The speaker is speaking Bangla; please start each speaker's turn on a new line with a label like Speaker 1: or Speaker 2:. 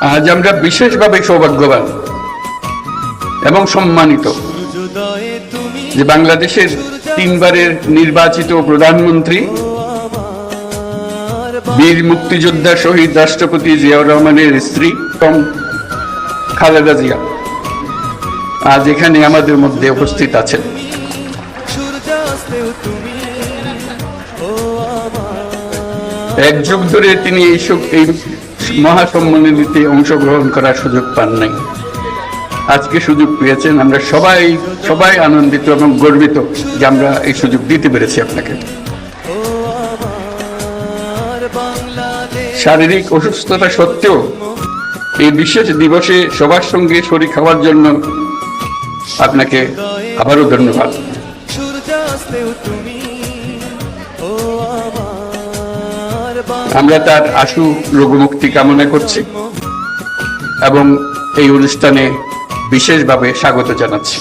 Speaker 1: আজ আমরা বিশেষভাবে সৌভাগ্যবান এবং সম্মানিত যে বাংলাদেশের 3 বারের নির্বাচিত প্রধানমন্ত্রী বীর মুক্তিযোদ্ধা শহীদ রাষ্ট্রপতি জিয়াউর রহমানের স্ত্রী খালেদা জিয়া আজ এখানে আমাদের মধ্যে উপস্থিত আছেন। এক যুগ ধরে তিনি এই মহাসম্মেলনীতে অংশগ্রহণ করার সুযোগ পান নাই, আজকে সুযোগ পেয়েছেন। আমরা সবাই আনন্দিত এবং গর্বিত যে আমরা এই সুযোগ দিতে পেরেছি আপনাকে। শারীরিক অসুস্থতা সত্ত্বেও এই বিশেষ দিবসে সবার সঙ্গে শরীক হওয়ার জন্য আপনাকে আবারও ধন্যবাদ। আমরা তার আশু রোগমুক্তি কামনা করছি এবং এই অনুষ্ঠানে বিশেষভাবে স্বাগত জানাচ্ছি।